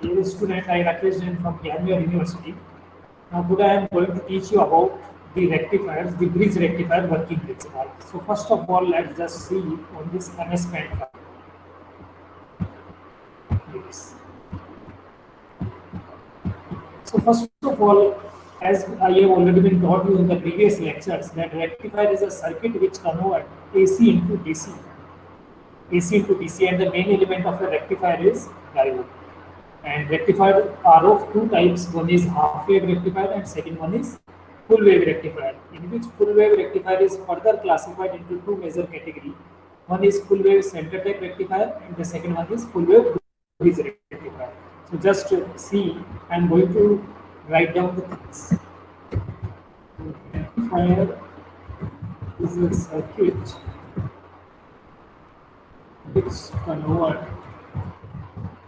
Dear student, I Rakesh Jain from Pioneer University. Now today I am going to teach you about the rectifiers, the bridge rectifier working principle. So first of all, let's just see on this MS Paint file. Yes. So first of all, as I have already been taught you in the previous lectures, that rectifier is a circuit which converts AC into DC. AC into DC, and the main element of a rectifier is diode. And rectifiers are of two types. One is half wave rectifier and second one is full wave rectifier, in which full wave rectifier is further classified into two major categories. One is full wave center type rectifier and the second one is full wave bridge rectifier. So just to see, I am going to write down the things. Rectifier is a circuit which converts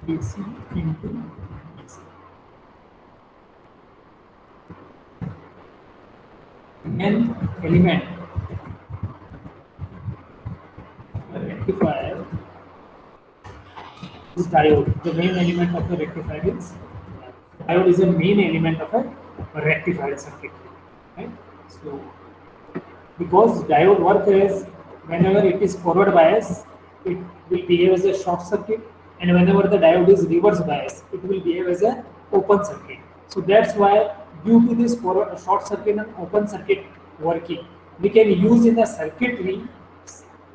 DC into DC. Main element of a rectifier is diode. The main element of a rectifier is diode is a main element of a rectifier circuit. Right? So because diode works as whenever it is forward bias, it will behave as a short circuit, and whenever the diode is reverse bias, it will behave as an open circuit. So that's why, due to this forward short circuit and open circuit working, we can use in the circuitry.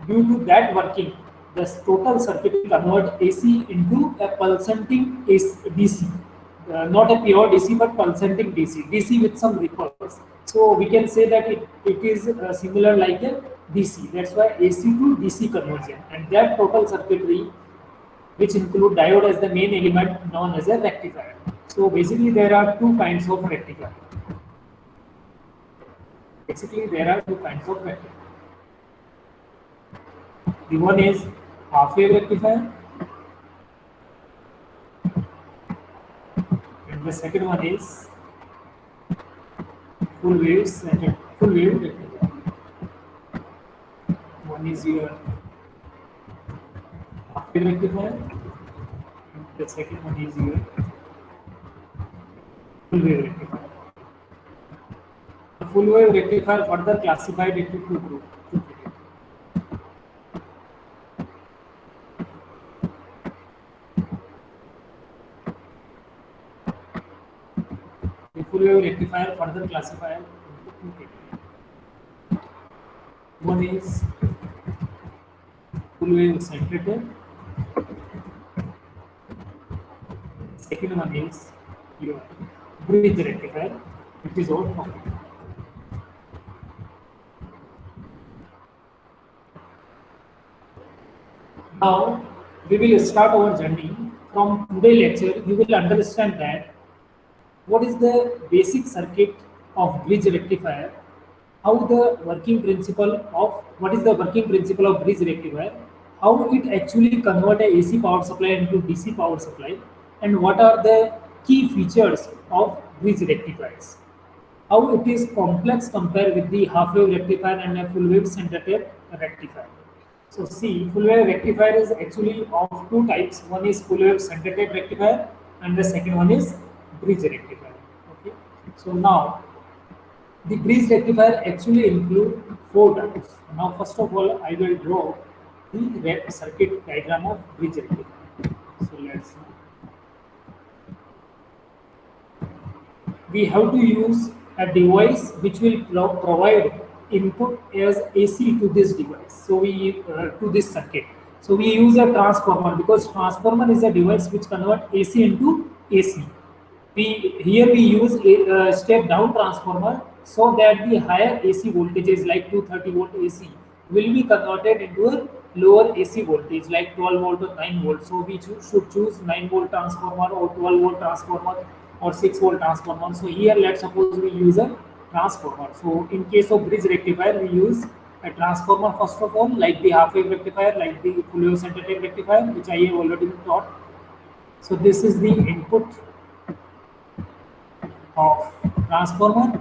Due to that working, the total circuit will convert AC into a pulsating DC, not a pure DC but pulsating DC with some ripples. So we can say that it is similar like a DC. That's why AC to DC conversion, and that total circuitry, which include diode as the main element, known as a rectifier. So basically there are two kinds of rectifier. The one is half wave rectifier and the second one is full wave rectifier. One is your half wave rectifier and the second one is your full wave rectifier. The full wave rectifier further classified into two groups. The full wave rectifier further classified into two categories. One is full wave center type. Second one is your bridge rectifier, which is our topic. Now we will start our journey. From today's lecture, you will understand that what is the basic circuit of bridge rectifier, how the working principle of bridge rectifier, how it actually convert a AC power supply into DC power supply, and what are the key features of bridge rectifiers. How it is complex compared with the half wave rectifier and a full wave center type rectifier. So see, full wave rectifier is actually of two types. One is full wave center type rectifier and the second one is bridge rectifier. Okay. So now the bridge rectifier actually include four types. Now first of all, I will draw the circuit diagram of bridge rectifier. So let's see. We have to use a device which will provide input as AC to this device. So we to this circuit. So we use a transformer, because transformer is a device which converts AC into AC. Here we use a step down transformer, so that the higher AC voltages like 230 volt AC will be converted into a lower AC voltage like 12 volt or 9 volt. So we should choose 9 volt transformer or 12 volt transformer or 6 volt transformer. So here let's suppose we use a transformer. So in case of bridge rectifier, we use a transformer first of all, like the half wave rectifier, like the full wave center type rectifier, which I have already been taught. So this is the input of transformer,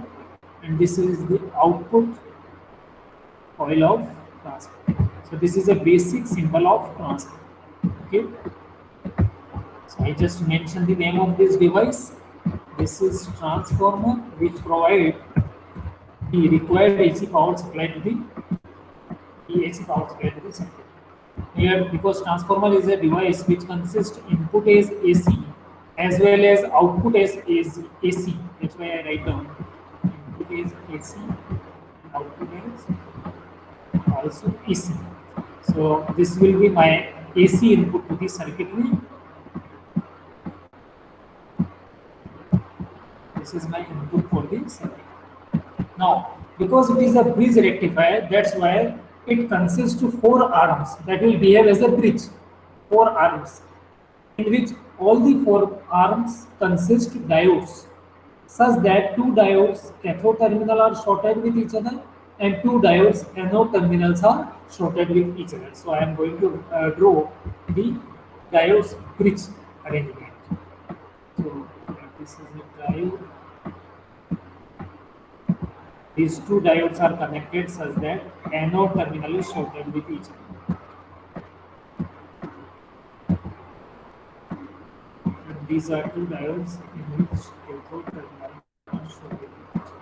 and this is the output coil of transformer. So this is a basic symbol of transformer. Okay. I just mentioned the name of this device. This is transformer which provide the required AC power supply to the AC power supply to the circuit. Here, because transformer is a device which consists input as AC as well as output as AC. That's why I write down input is AC and output is also AC. So this will be my AC input to the circuitry. This is my input for the circuit. Now, because it is a bridge rectifier, that's why it consists of 4 arms that will behave as a bridge. 4 arms, in which all the 4 arms consist diodes, such that 2 diodes cathode terminal are shorted with each other and 2 diodes anode terminals are shorted with each other. So I am going to draw the diodes bridge arrangement. So this is a diode. These 2 diodes are connected such that anode terminal is shorted with each other. And these are 2 diodes in which cathode terminal are shorted with each other.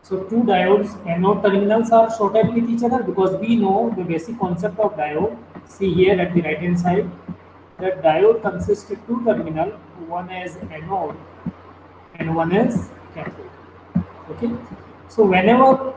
So 2 diodes anode terminals are shorted with each other because we know the basic concept of diode. See here at the right hand side, that diode consists of 2 terminals, one as anode and one as cathode. Okay. So whenever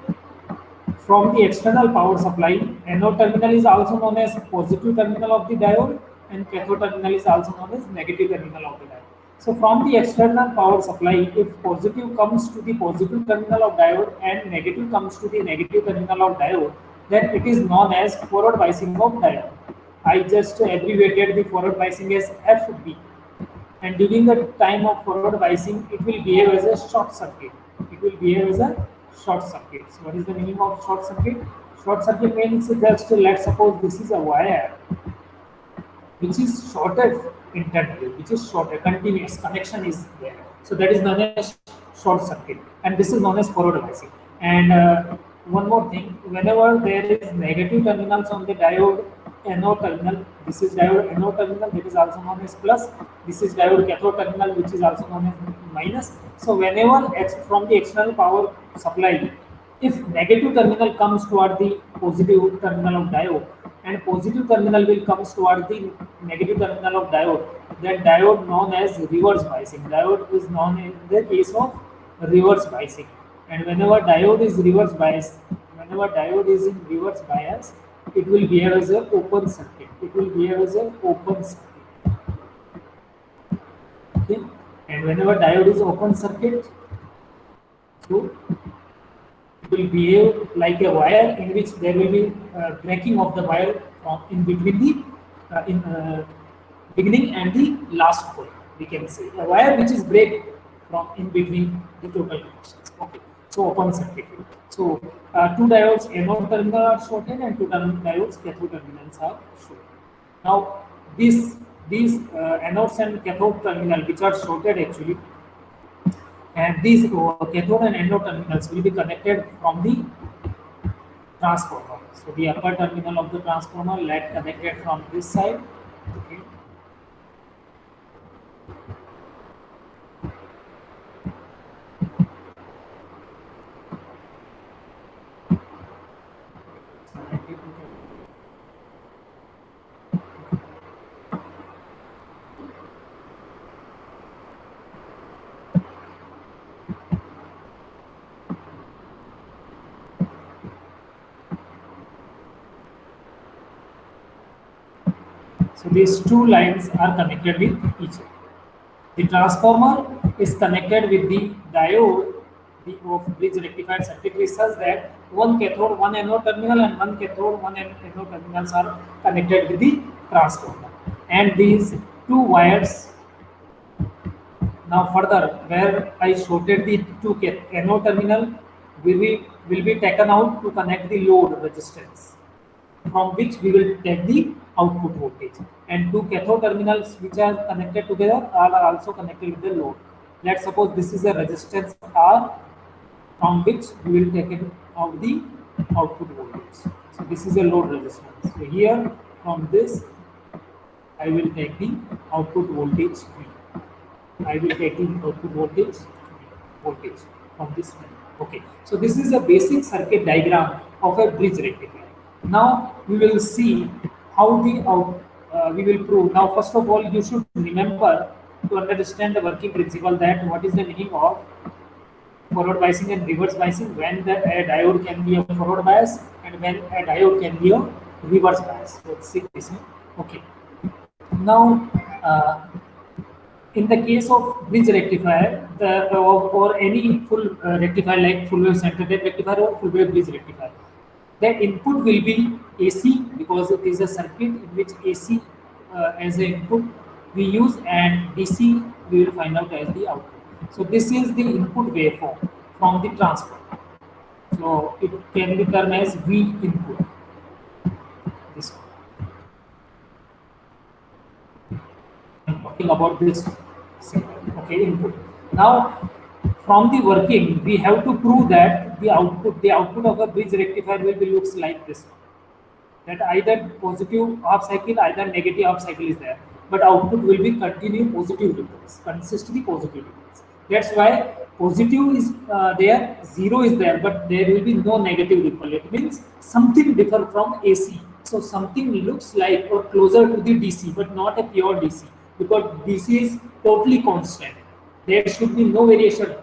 from the external power supply, anode terminal is also known as positive terminal of the diode and cathode terminal is also known as negative terminal of the diode. So from the external power supply, if positive comes to the positive terminal of diode and negative comes to the negative terminal of diode, then it is known as forward biasing of diode. I just abbreviated the forward biasing as FB. And during the time of forward biasing, it will behave as a short circuit. It will behave as a short circuit. So what is the meaning of short circuit? Short circuit means just let's suppose this is a wire which is shorted internally, which is shorted, continuous connection is there. So that is known as short circuit, and this is known as forward biasing. And one more thing, whenever there is negative terminals on the diode anode terminal, this is diode anode terminal, that is also known as plus. This is diode cathode terminal, which is also known as minus. So whenever from the external power supply, if negative terminal comes toward the positive terminal of diode and positive terminal will comes toward the negative terminal of diode, then diode known as reverse biasing. Diode is known in the case of reverse biasing. And whenever diode is reverse bias, whenever diode is in reverse bias, it will behave as an open circuit. It will behave as an open circuit. Okay. And whenever diode is open circuit, so it will behave like a wire in which there will be breaking of the wire in between the beginning and the last point. We can say a wire which is break from in between the total connections. Okay. So open circuit. So 2 diodes anode terminal are shorted and 2 diodes cathode terminals are shorted. Now these anodes and cathode terminal which are shorted actually, and these cathode and anode terminals will be connected from the transformer. So the upper terminal of the transformer LED connected from this side. Okay. So these 2 lines are connected with each other. The transformer is connected with the diode of bridge rectified circuitry such that one cathode, one anode terminal and one cathode, one anode terminals are connected with the transformer. And these 2 wires, now further where I shorted the 2 anode terminal will be taken out to connect the load resistance, from which we will take the output voltage, and two cathode terminals which are connected together are also connected with the load. Let's suppose this is a resistance R from which we will take out the output voltage. So this is a load resistance. So here from this I will take the output voltage V. I will take the output voltage from this one. Okay, so this is a basic circuit diagram of a bridge rectifier. Now we will see how we will prove. Now first of all, you should remember to understand the working principle, that what is the meaning of forward biasing and reverse biasing, when a diode can be a forward bias and when a diode can be a reverse bias. Let's see this one. Okay. Now, in the case of bridge rectifier, or any full rectifier like full wave center wave rectifier or full wave bridge rectifier, the input will be AC, because it is a circuit in which AC as an input we use, and DC we will find out as the output. So this is the input waveform from the transformer. So it can be termed as V input. This one. I'm talking about this. Okay, input. Now, from the working, we have to prove that the output of a bridge rectifier will be looks like this one. That either positive half cycle, either negative half cycle is there, but output will be continue positive ripples, consistently positive ripples. That's why positive is there, zero is there, but there will be no negative ripple. It means something differ from AC. So something looks like or closer to the DC, but not a pure DC, because DC is totally constant. There should be no variation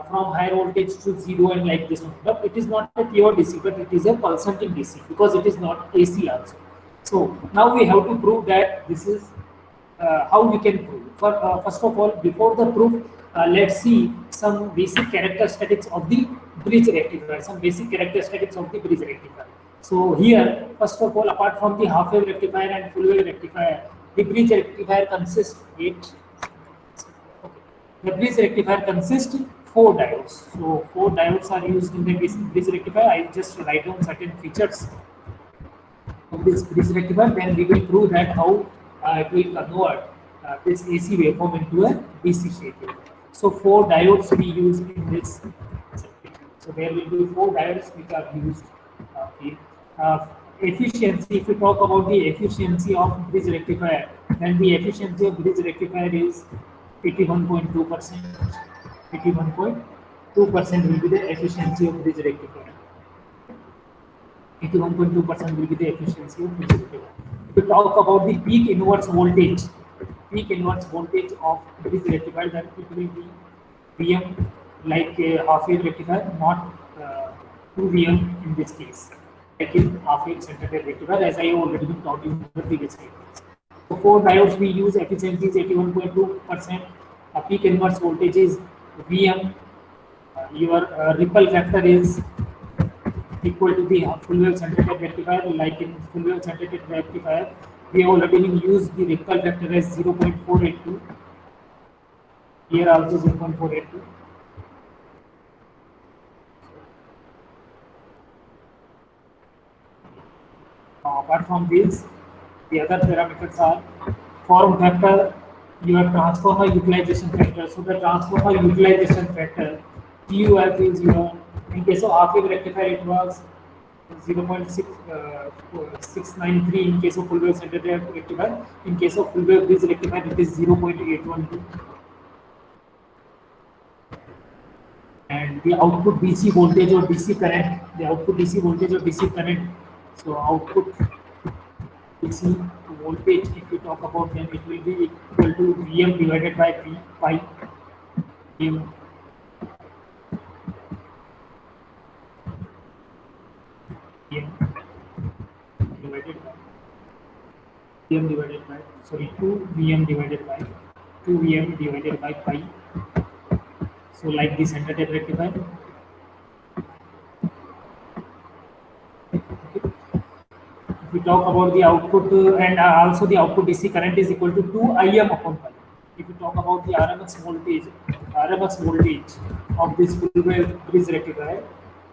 from higher voltage to zero and like this one. But it is not a pure DC, but it is a pulsating DC, because it is not AC also. So now we have to prove that this is how we can prove. First of all, before the proof, let's see some basic characteristics of the bridge rectifier. So here, first of all, apart from the half wave rectifier and full wave rectifier, the bridge rectifier consists four diodes. So four diodes are used in the bridge rectifier. I just write down certain features of this bridge rectifier. Then we will prove that how it will convert this AC waveform into a DC shape waveform. So four diodes we use in this circuit. So there will be four diodes which are used. Okay. Efficiency, if we talk about the efficiency of bridge rectifier, then the efficiency of bridge rectifier is 81.2%. 81.2% will be the efficiency of bridge rectifier. 81.2% will be the efficiency of bridge rectifier. If we talk about the peak inverse voltage of bridge rectifier, then it will be VM, like half wave rectifier, not 2 VM in this case. Like in half wave center wave rectifier, as I already been taught you in the previous slide. So four diodes we use, efficiency is 81.2%. Peak inverse voltage is VM. Your ripple factor is equal to the full wave center wave rectifier. Like in full wave center wave rectifier, we have already used the ripple factor as 0.482. Here also 0.482. Apart from this, the other parameters are form factor, your transformer utilization factor. So the transformer utilization factor, TUF is your, in case of half wave rectifier it was 0.693 in case of full wave center wave rectifier. In case of full wave bridge rectifier it is 0.812. And the output DC voltage or DC current, so output DC voltage, if you talk about, then it will be equal to VM divided by P pi. VM divided by 2 VM divided by pi. So like the center wave rectifier. If we talk about the output and also the output DC current is equal to 2 Im upon pi. If we talk about the RMS voltage of this full wave bridge rectifier,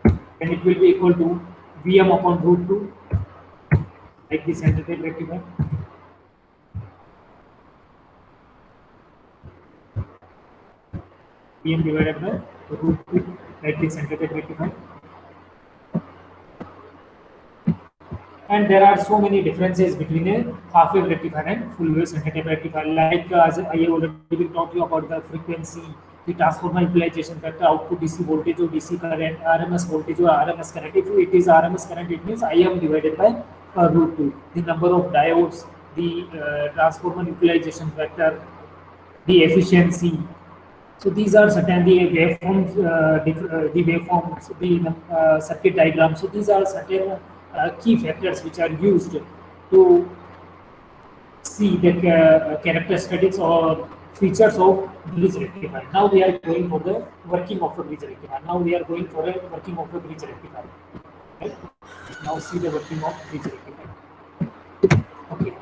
then it will be equal to VM upon root 2. like the center tape rectifier. Pm divided by root 2, like the center tape rectifier. And there are so many differences between a half wave rectifier and full wave center tape rectifier. Like as I have already been talking about the frequency, the transformer utilization factor, output DC voltage or DC current, RMS voltage or RMS current. If it is RMS current, it means IM divided by root 2. The number of diodes, the transformer utilization factor, the efficiency. So these are certain the waveforms, the waveforms, the circuit diagram. So these are certain key factors which are used to see the characteristics or features of bridge rectifier. Now we are going for the working of a bridge rectifier. Now we are going for a working of a bridge rectifier. Right? Now see the working of bridge rectifier. Okay.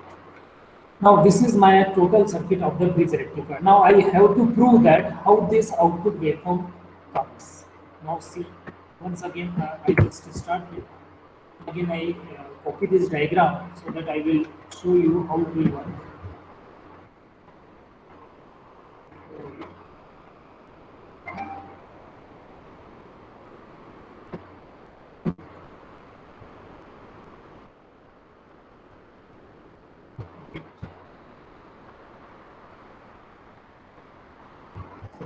Now this is my total circuit of the bridge rectifier. Now I have to prove that how this output waveform comes. Now see, once again I just start here. Again I copy this diagram so that I will show you how it will work.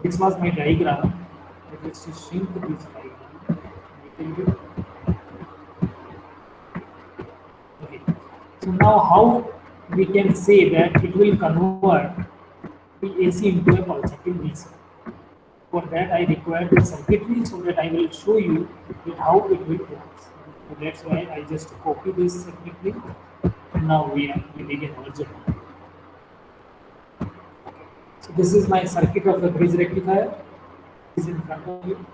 This was my diagram. Let's just shrink this diagram a little bit. Okay. So now how we can say that it will convert the AC into a pulsating DC. For that I require the circuitry so that I will show you that how it will work. So that's why I just copy this circuitry and now we begin our journey. So this is my circuit of a bridge rectifier. Is in front of you.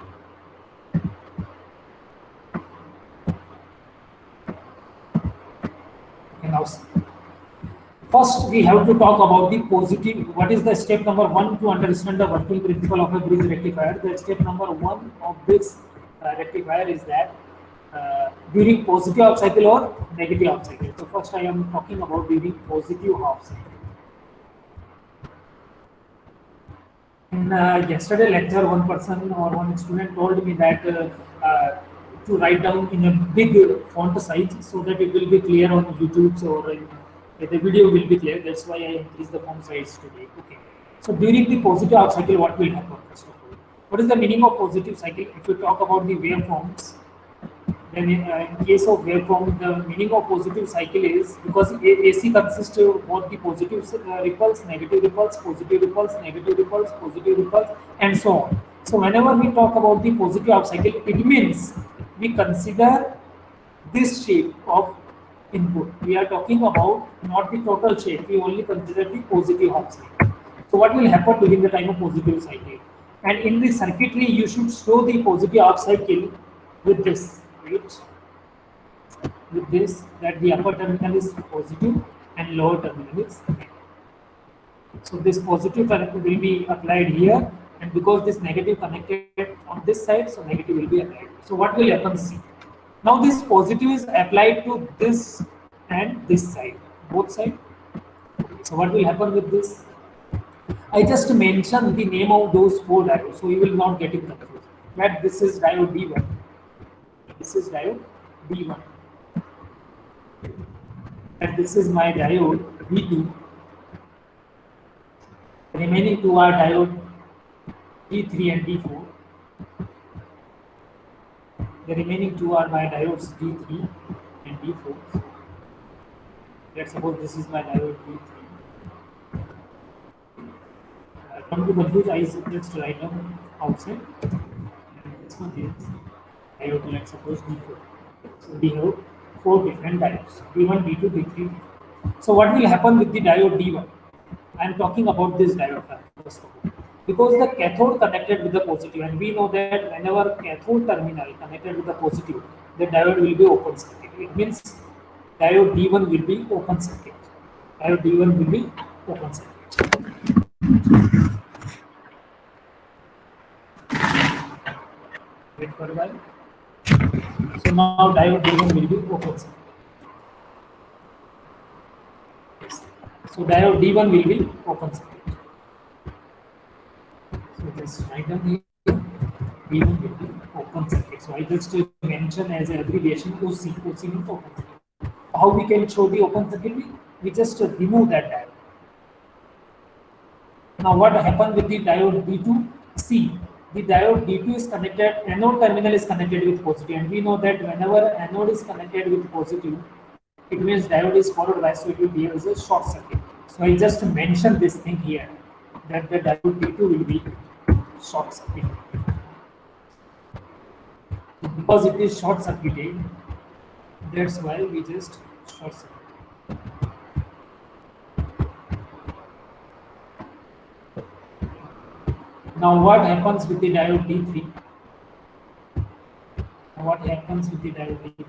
Okay, now first we have to talk about the positive. What is the step number 1 to understand the working principle of a bridge rectifier? The step number 1 of this rectifier is that during positive half cycle or negative half cycle. So first I am talking about during positive half cycle. In yesterday lecture, one person or one student told me that to write down in a big font size so that it will be clear on YouTube or the video will be clear. That's why I increased the font size today. Okay. So during the positive half cycle, what will happen first of all? What is the meaning of positive cycle? If you talk about the waveforms, then in case of waveform, the meaning of positive cycle is because AC consists of both the positive ripples, negative ripples, positive ripples, negative ripples, positive ripples, and so on. So whenever we talk about the positive half cycle, it means we consider this shape of input. We are talking about not the total shape. We only consider the positive half cycle. So what will happen during the time of positive cycle? And in the circuitry, you should show the positive half cycle with this. With this, that the upper terminal is positive and lower terminal is negative. So this positive current will be applied here, and because this negative connected on this side, so negative will be applied. So what will happen? See, now this positive is applied to this and this side, both sides. So what will happen with this? I just mentioned the name of those 4 diodes, so you will not get it confused. That this is diode D1. This is diode D1. And this is my diode D2. The remaining 2 are diode D3 and D4. The remaining 2 are my diodes D3 and D4. Let's suppose this is my diode D3. Come to confuse, I just write down outside. And this one is diode, let's suppose D4. So we have 4 different diodes, D1, D2, D3, D4. So what will happen with the diode D1? I am talking about this diode first of all. Because the cathode connected with the positive, and we know that whenever cathode terminal connected with the positive, the diode will be open circuit. It means diode D1 will be open circuit. Diode D1 will be open circuit. Wait for a while. So now diode D1 will be open circuit. So diode D1 will be open circuit. So just write down here D1 will be open circuit. So I just mention as an abbreviation OC. OC means open circuit. How we can show the open circuit? We just remove that diode. Now what happened with the diode D2? See, the diode D2 is connected, anode terminal is connected with positive, and we know that whenever anode is connected with positive, it means diode is forward biased, so it will behave as a short circuit. So I just mentioned this thing here, that the diode D2 will be short circuit. Because it is short circuited, that's why we just short circuit. Now what happens with the diode D3? What happens with the diode D3?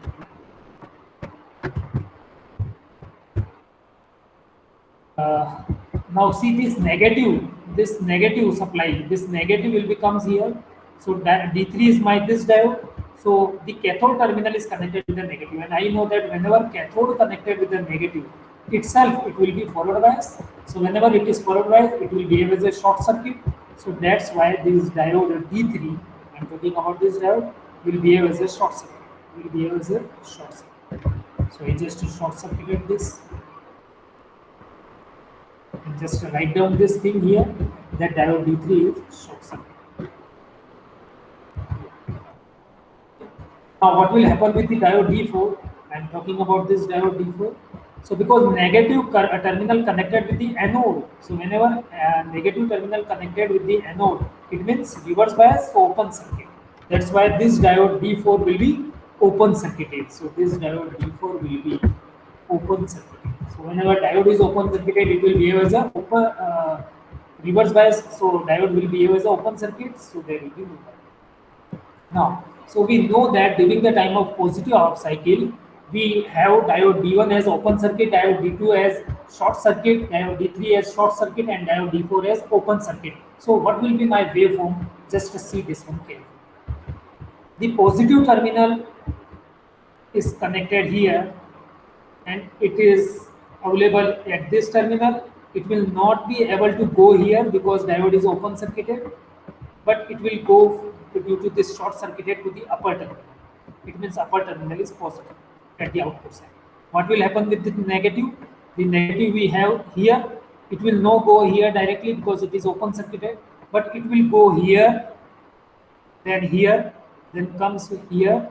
Now see this negative supply, this negative will becomes here. So D3 is my this diode. So the cathode terminal is connected with the negative, and I know that whenever cathode connected with the negative itself, it will be forward bias. So whenever it is forward bias, it will behave as a short circuit. So that's why this diode D3, I'm talking about this diode, will behave as a short circuit. Will behave as a short circuit. So I just short circuited this. And just write down this thing here, that diode D3 is short circuit. Now what will happen with the diode D4? I am talking about this diode D4. So because negative terminal connected with the anode, so whenever negative terminal connected with the anode, it means reverse bias, so open circuit. That's why this diode D4 will be open circuited. So this diode D4 will be open circuited. So whenever diode is open circuited, it will behave as a open reverse bias. So diode will behave as an open circuit. So there will be no bias. Now, so we know that during the time of positive half cycle, we have diode D1 as open circuit, diode D2 as short circuit, diode D3 as short circuit, and diode D4 as open circuit. So what will be my waveform? Just see this one carefully. The positive terminal is connected here, and it is available at this terminal. It will not be able to go here because diode is open circuited, but it will go due to this short circuited to the upper terminal. It means upper terminal is positive at the output side. What will happen with the negative? The negative we have here, it will not go here directly because it is open circuited, but it will go here, then comes here,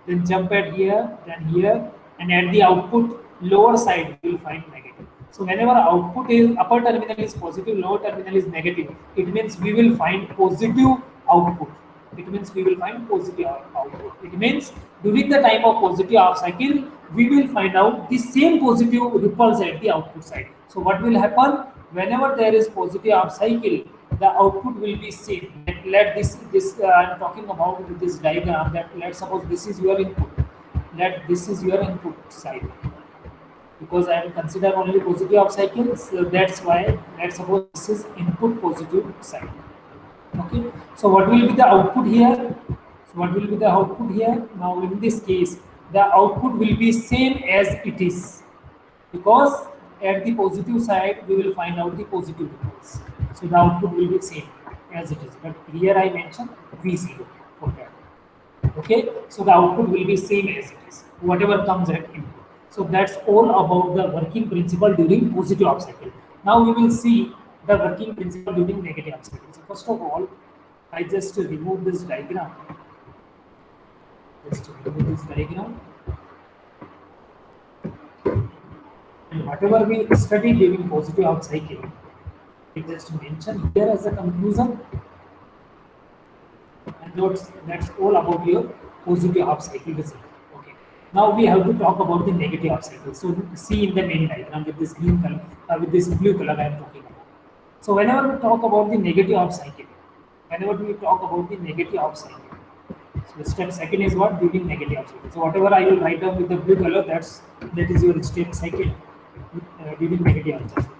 then jump at here, then here, and at the output lower side we will find negative. So whenever output is upper terminal is positive, lower terminal is negative, it means we will find positive output. It means we will find positive output. It means during the time of positive half cycle, we will find out the same positive ripples at the output side. So what will happen? Whenever there is positive half cycle, the output will be same. Let this I'm talking about with this diagram, that let's suppose this is your input. Let this is your input side. Because I am consider only positive half cycles, so that's why let's suppose this is input positive side. Okay, so what will be the output here? So what will be the output here? Now in this case, the output will be same as it is, because at the positive side we will find out the positive ripples. So the output will be same as it is. But here I mentioned V0 for that. Okay, so the output will be same as it is, whatever comes at input. So that's all about the working principle during positive half cycle. Now we will see the working principle during negative half cycle. So first of all, I just remove this diagram. Just remove this diagram. And whatever we study during positive half cycle, I just mention here as a conclusion. And that's all about your positive half cycle result. Okay. Now we have to talk about the negative half cycle. So see in the main diagram with this green color, with this blue color I am talking about. So whenever we talk about the negative half cycle, so step second is what? During negative half cycle. So whatever I will write down with the blue color, that is your step cycle during negative half cycle.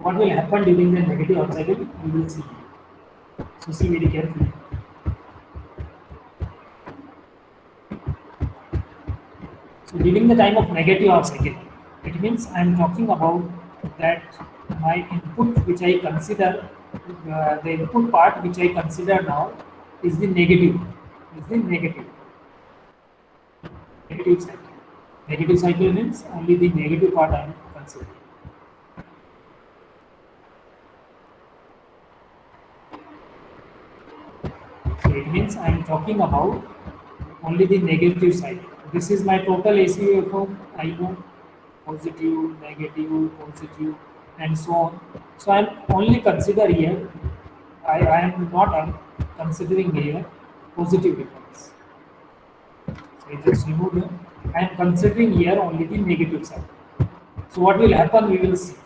What will happen during the negative half cycle? We will see. So see very carefully. So during the time of negative half cycle, it means I am talking about that my input which I consider, the input part which I consider now is the negative, is the negative cycle. Negative cycle means only the negative part I am considering. So it means I am talking about only the negative side. This is my total AC waveform. I know positive, negative, positive, and so on. So I am only consider here. I am not considering here positive waveforms. So I just remove them. I am considering here only the negative side. So what will happen? We will see.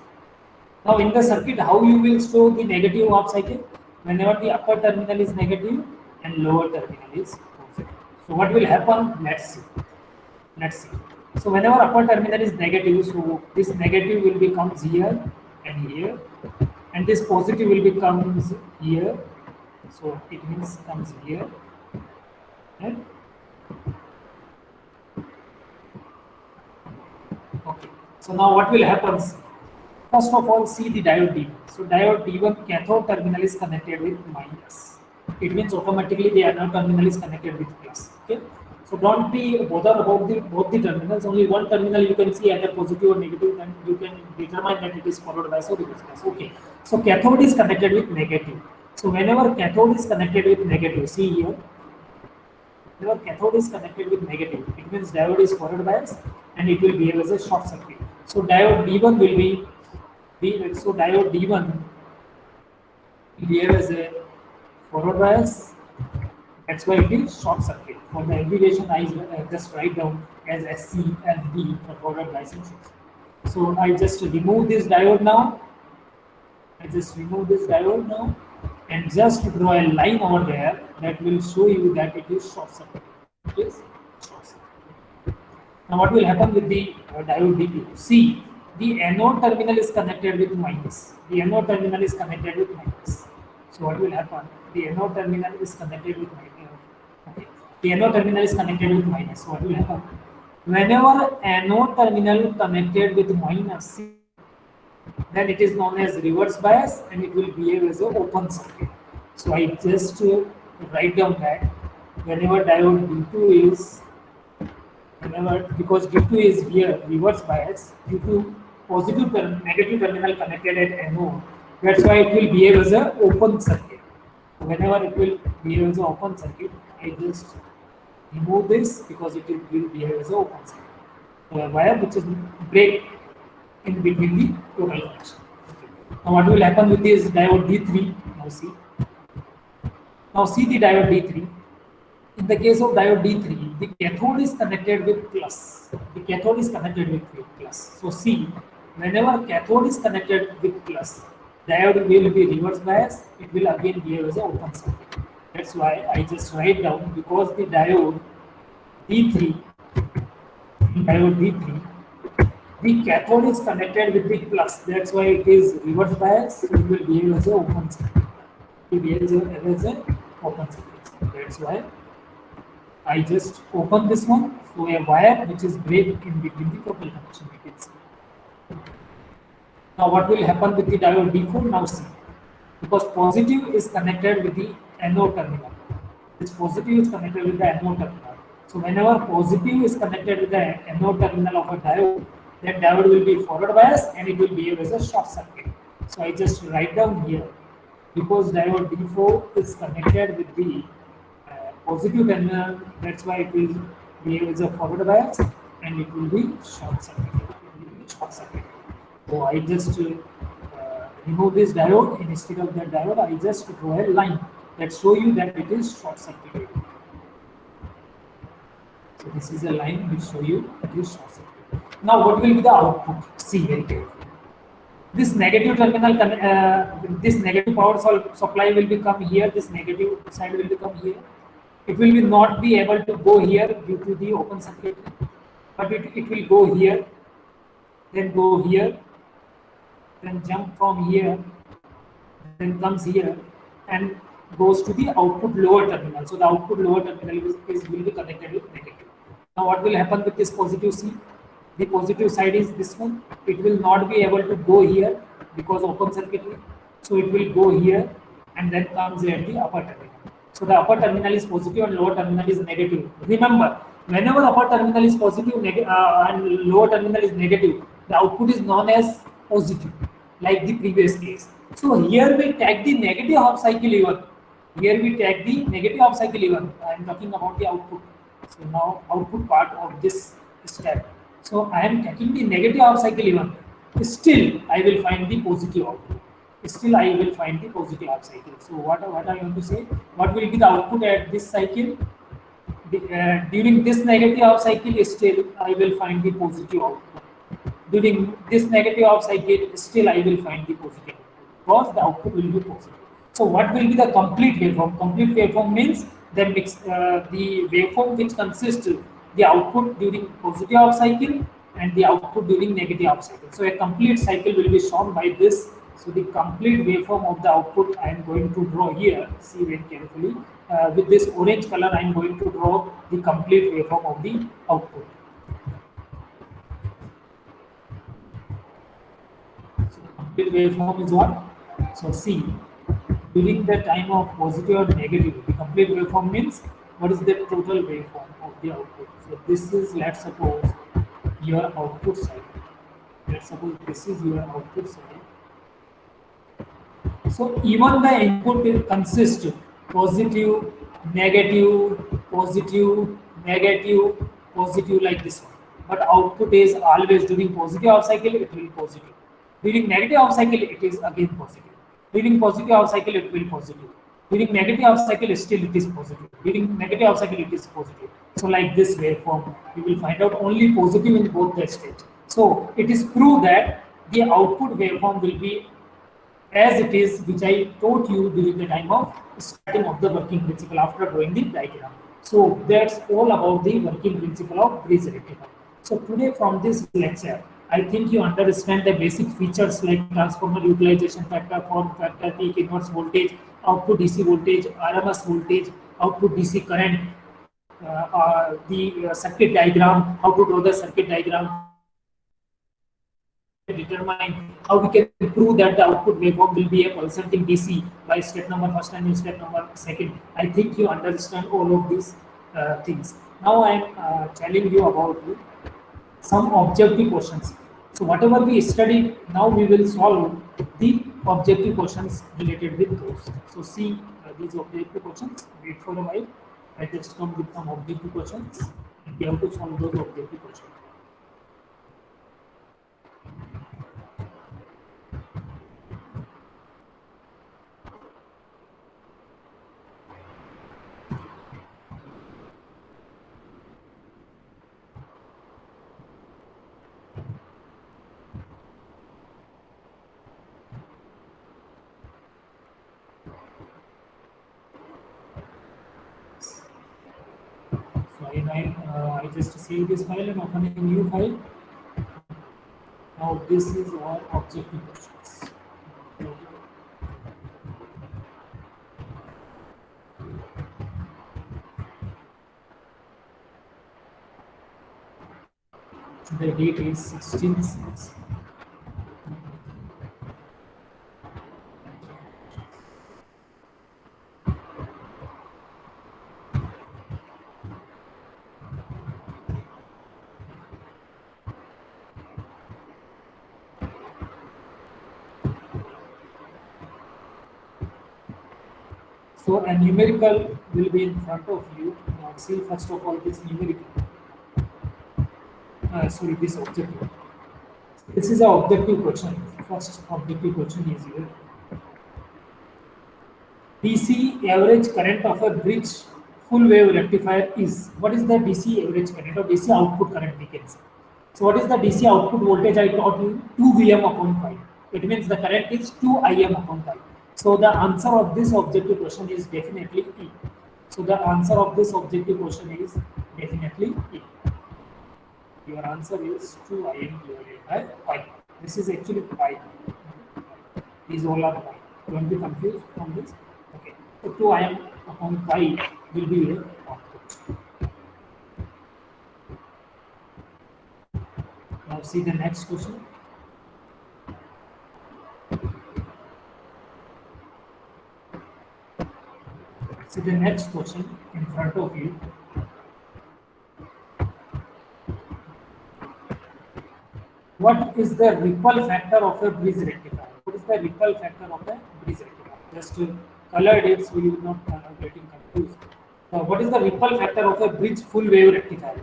Now in the circuit, how you will show the negative half cycle? Whenever the upper terminal is negative and lower terminal is positive. So what will happen? Let's see. Let's see. So whenever upper terminal is negative, so this negative will becomes here and here, and this positive will becomes here. So it means comes here. Right? Okay. So now what will happen? First of all, see the diode D1. So diode D1 cathode terminal is connected with minus. It means automatically the anode terminal is connected with plus. Okay. So don't be bothered about both the terminals. Only one terminal you can see either positive or negative, and you can determine that it is followed by or reverse bias. Okay. So cathode is connected with negative. So whenever cathode is connected with negative, see here. Whenever cathode is connected with negative, it means diode is forward bias and it will behave as a short circuit. So diode D1 will be so diode D1 will behave as a forward bias. That's why it is short circuit. For the abbreviation, I just write down as SC and D for forward bias and short circuit. So I just remove this diode now. And just draw a line over there that will show you that it is short circuit. It is short circuit. Now what will happen with the diode D2? See, the anode terminal is connected with minus. The anode terminal is connected with minus. So what will happen? The anode terminal is connected with minus. Okay. The anode terminal is connected with minus. So what will happen? Whenever anode terminal connected with minus, then it is known as reverse bias and it will behave as an open circuit. So I just write down that whenever diode D2 is, because D2 is here reverse bias due to positive negative terminal connected at anode, that's why it will behave as an open circuit. Whenever it will behave as an open circuit, I just remove this because it will behave as an open circuit. So a wire which is break in between the total connection. Now what will happen with this diode D3? Now see the diode D3. In the case of diode D3, the cathode is connected with plus. The cathode is connected with plus. So see, whenever cathode is connected with plus, diode will be reverse bias. It will again behave as an open circuit. That's why I just write down, because the diode D3, the cathode is connected with the plus. That's why it is reverse bias. So it will behave as an open circuit. It will behave as an open circuit. That's why I just open this one. So a wire which is break in between the total connection. We can see. Now what will happen with the diode D4? Now see, because positive is connected with the anode terminal. This positive is connected with the anode terminal. So whenever positive is connected with the anode terminal of a diode, then diode will be forward bias and it will behave as a short circuit. So I just write down here, because diode D4 is connected with the positive terminal, that's why it will behave as a forward bias and it will be short circuit. So I just remove this diode. Instead of that diode, I just draw a line that show you that it is short circuit. So this is a line which show you it is short circuit. Now what will be the output? See very carefully. This negative terminal, this negative power supply will become here. This negative side will become here. It will not be able to go here due to the open circuit, but it will go here, then go here, then jump from here, then comes here and goes to the output lower terminal. So the output lower terminal will be connected with negative. Now what will happen with this positive C? The positive side is this one. It will not be able to go here because open circuitry. So it will go here and then comes at the upper terminal. So the upper terminal is positive and lower terminal is negative. Remember, whenever upper terminal is positive and lower terminal is negative, the output is known as positive, like the previous case. So here we take the negative half cycle even. Here we take the negative half cycle even. I am talking about the output. So now output part of this step. So I am taking the negative half cycle even. Still I will find the positive output. Still I will find the positive half cycle. So what I want to say? What will be the output at this cycle? During this negative half cycle, still I will find the positive output. During this negative half cycle, still I will find the positive output because the output will be positive. So what will be the complete waveform? Complete waveform means the waveform which consists the output during positive half cycle and the output during negative half cycle. So a complete cycle will be shown by this. So the complete waveform of the output I am going to draw here. See very carefully. With this orange color, I am going to draw the complete waveform of the output. So complete waveform is what? So see, during the time of positive or negative, the complete waveform means what is the total waveform of the output. So this is, let's suppose, your output side. Let's suppose this is your output side. So even the input consists positive, negative, positive, negative, positive like this one. But output is always during positive half cycle, it will be positive. During negative half cycle, it is again positive. During positive half cycle, it will be positive. During negative half cycle, still it is positive. During negative half cycle, it is positive. So like this waveform, you will find out only positive in both the states. So it is proved that the output waveform will be as it is, which I taught you during the time of starting of the working principle after drawing the diagram. So that's all about the working principle of bridge rectifier. So today from this lecture, I think you understand the basic features like transformer utilization factor, form factor, peak inverse voltage, output DC voltage, RMS voltage, output DC current, the circuit diagram, how to draw the circuit diagram, determine how we can prove that the output waveform will be a pulsating DC by step number first and step number second. I think you understand all of these things. Now I am telling you about some objective questions. So whatever we studied, now we will solve the objective questions related with those. So see these objective questions. Wait for a while. I just come with some objective questions. We have to solve those objective questions. I just save this file and open a new file. Now this is our objective questions. The date is 16/6. So a numerical will be in front of you. Now see first of all this numerical. Sorry, this objective. This is an objective question. First objective question is here. DC average current of a bridge full wave rectifier is. What is the DC average current or DC output current we can say? So what is the DC output voltage? I taught you 2 Vm upon pi. It means the current is 2 Im upon pi. So the answer of this objective question is definitely E. So the answer of this objective question is definitely E. Your answer is 2 Im divided by pi. This is actually pi. These all are pi. Don't be confused from this. Okay. So 2 Im upon pi will be your output. Now see the next question. See the next question in front of you. What is the ripple factor of a bridge rectifier? What is the ripple factor of a bridge rectifier? Just colored it so you will not getting confused. What is the ripple factor of a bridge full wave rectifier?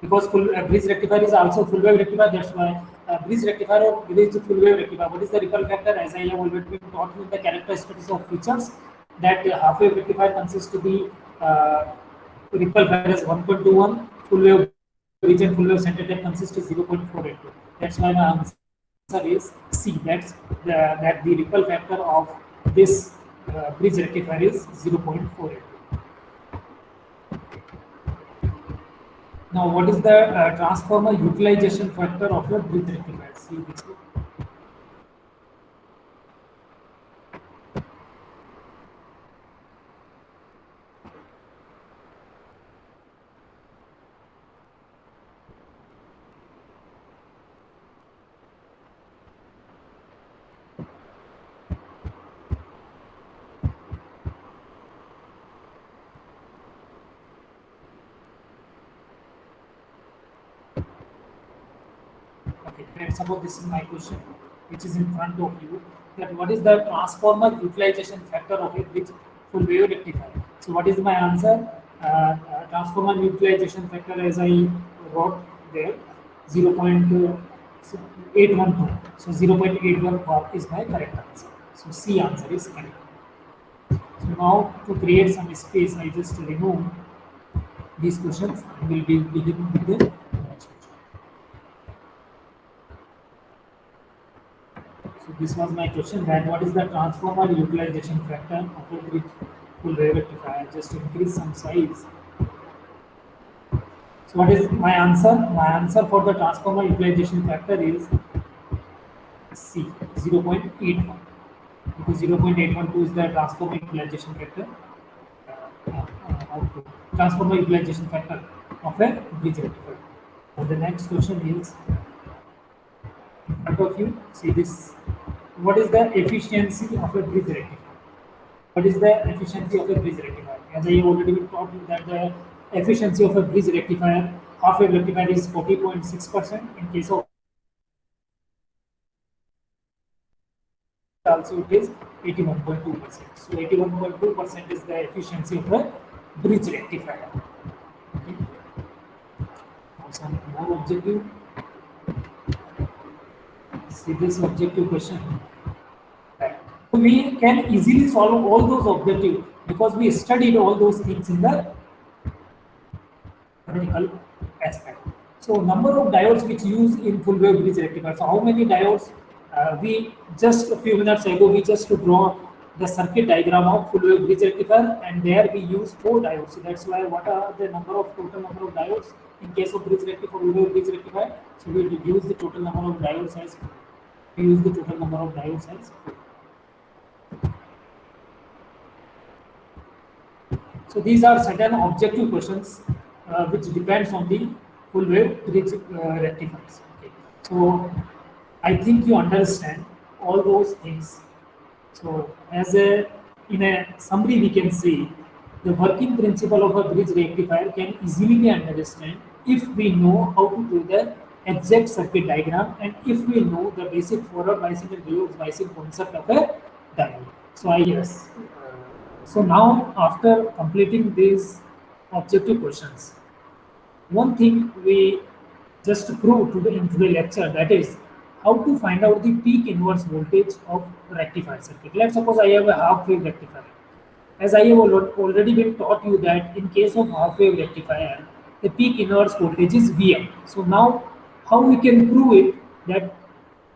Because bridge rectifier is also full wave rectifier. That's why bridge rectifier or bridge full wave rectifier. What is the ripple factor? As I have already been taught with the characteristics of features, that half wave rectifier consists to be ripple factor is 1.21, full wave bridge and full wave center that consists of 0.482. That's why my answer is C. That the ripple factor of this bridge rectifier is 0.482. Now, what is the transformer utilization factor of a bridge rectifier? See this one. Let's suppose this is my question, which is in front of you. That what is the transformer utilization factor of a bridge full wave rectifier? So what is my answer? Transformer utilization factor, as I wrote there, 0.812. So 0.81 is my correct answer. So C answer is correct. So now to create some space, I just remove these questions and will be beginning with the next question. So this was my question, that what is the transformer utilization factor of a bridge full wave rectifier? Just increase some size. So what is my answer? My answer for the transformer utilization factor is C, 0.81. Because 0.812 is the transformer utilization factor. Transformer utilization factor of a bridge rectifier. So the next question is, in front of you, see this. What is the efficiency of a bridge rectifier? What is the efficiency of a bridge rectifier? As I have already been taught you that the efficiency of a bridge rectifier, half wave rectifier, is 40.6%. In case of also it is 81.2%. So 81.2% is the efficiency of a bridge rectifier. Okay. Now some more objective. See this objective question. We can easily solve all those objectives because we studied all those things in the theoretical aspect. So number of diodes which use in full wave bridge rectifier. So how many diodes? We just a few minutes ago we just draw the circuit diagram of full wave bridge rectifier, and there we use 4 diodes. So that's why what are the total number of diodes in case of bridge rectifier, full wave bridge rectifier? So we use the total number of diodes as 4. So these are certain objective questions which depends on the full wave bridge rectifiers. Okay. So I think you understand all those things. So in a summary, we can say the working principle of a bridge rectifier can easily be understood if we know how to do the exact circuit diagram and if we know the basic forward biasing and reverse biasing concept of a diode. So now after completing these objective questions, one thing we just proved into the lecture, that is how to find out the peak inverse voltage of rectifier circuit. Let's suppose I have a half wave rectifier. As I have already been taught you that in case of half wave rectifier, the peak inverse voltage is Vm. So now how we can prove it that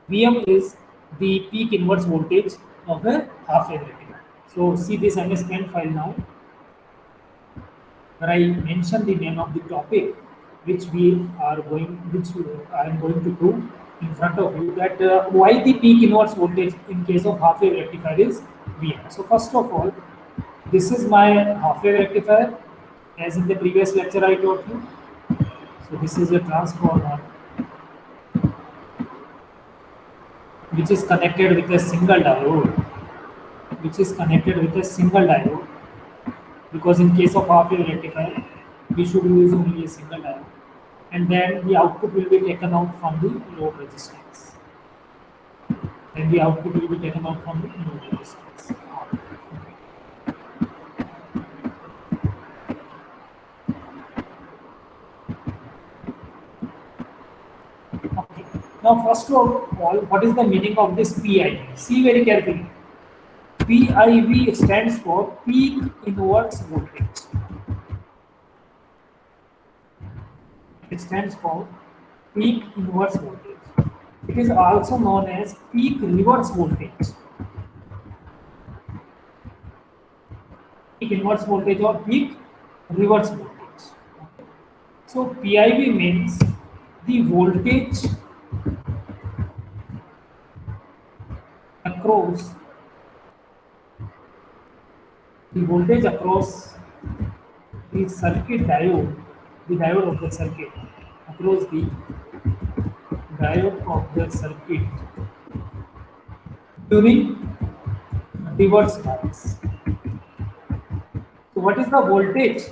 Vm is the peak inverse voltage of a half wave rectifier? So see this MS Paint file now, where I mention the name of the topic which I am going to prove in front of you, that why the peak inverse voltage in case of half wave rectifier is Vm. So first of all, this is my half wave rectifier, as in the previous lecture I taught you. So this is a transformer which is connected with a single diode, because in case of half wave rectifier, we should use only a single diode, and then the output will be taken out from the load resistance. Okay. Now, first of all, what is the meaning of this PIV? See very carefully. PIV stands for peak inverse voltage. It stands for peak inverse voltage. It is also known as peak reverse voltage. Peak inverse voltage or peak reverse voltage. Okay. So PIV means the voltage across the circuit diode, the diode of the circuit, across the diode of the circuit during reverse bias. So what is the voltage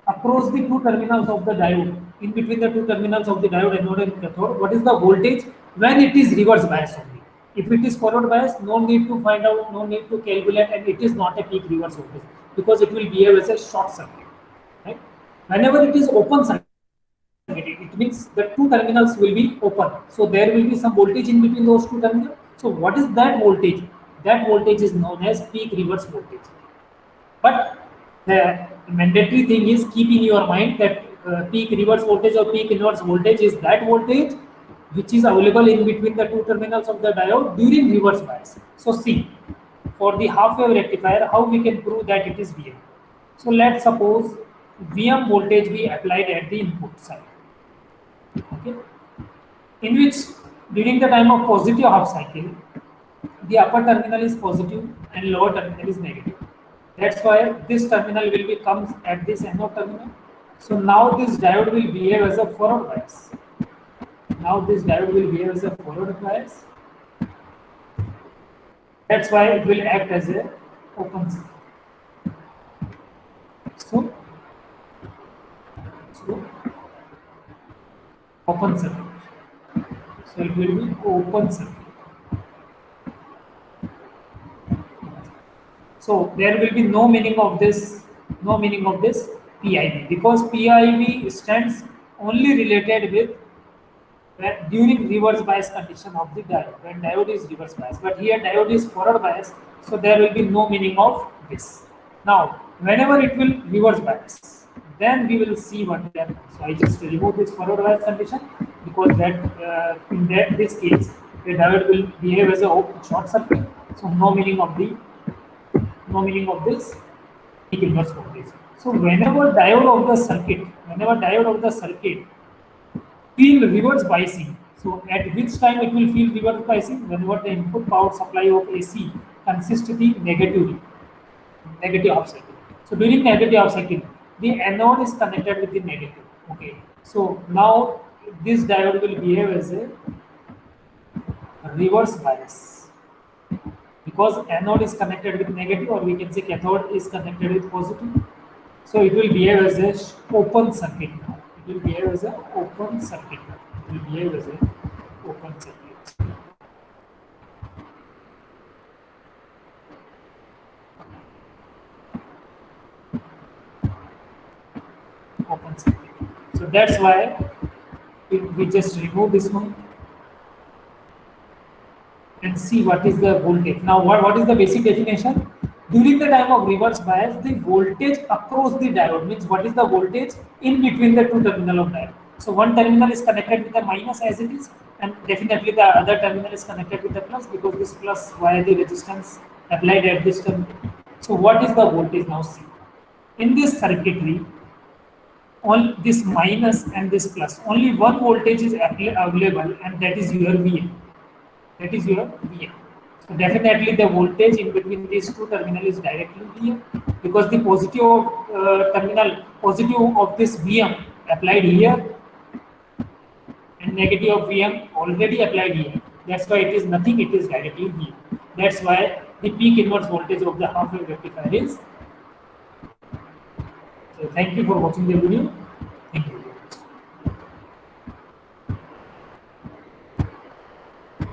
across the two terminals of the diode, in between the two terminals of the diode, anode and cathode? What is the voltage when it is reverse bias only? If it is forward bias, no need to find out, no need to calculate, and it is not a peak reverse voltage because it will behave as a short circuit. Right? Whenever it is open circuit, it means the two terminals will be open. So there will be some voltage in between those two terminals. So what is that voltage? That voltage is known as peak reverse voltage. But the mandatory thing is keep in your mind that peak reverse voltage or peak inverse voltage is that voltage which is available in between the two terminals of the diode during reverse bias. So see, for the half wave rectifier, how we can prove that it is VM? So let's suppose VM voltage we applied at the input side. Okay, in which during the time of positive half cycle, the upper terminal is positive and lower terminal is negative. That's why this terminal will be comes at this anode terminal. So now this diode will behave as a forward bias. That's why it will act as a open circuit. So open circuit. So it will be open circuit. So there will be no meaning of this PIV, because PIV stands only related with during reverse bias condition of the diode, when diode is reverse bias. But here diode is forward bias, so there will be no meaning of this. Now, whenever it will reverse bias, then we will see what will happen. So I just remove this forward bias condition because that in this case the diode will behave as a short circuit. So no meaning of this peak inverse voltage. So whenever diode of the circuit feel reverse biasing, so at which time it will feel reverse biasing? Whenever the input power supply of AC consists of the negative half cycle. So during negative half cycle, the anode is connected with the negative. Okay. So now this diode will behave as a reverse bias, because anode is connected with negative, or we can say cathode is connected with positive. So it will behave as a open circuit now. Open circuit. So that's why we just remove this one and see what is the voltage. Now what is the basic definition? During the time of reverse bias, the voltage across the diode means what is the voltage in between the two terminal of diode. So one terminal is connected with the minus as it is, and definitely the other terminal is connected with the plus, because this plus via the resistance applied at this terminal. So what is the voltage now? See, in this circuitry, on this minus and this plus, only one voltage is available, and that is your VM. So definitely the voltage in between these two terminals is directly VM, because the positive positive of this VM applied here and negative of VM already applied here. That's why it is nothing, it is directly V. That's why the peak inverse voltage of the half wave rectifier is. So thank you for watching the video.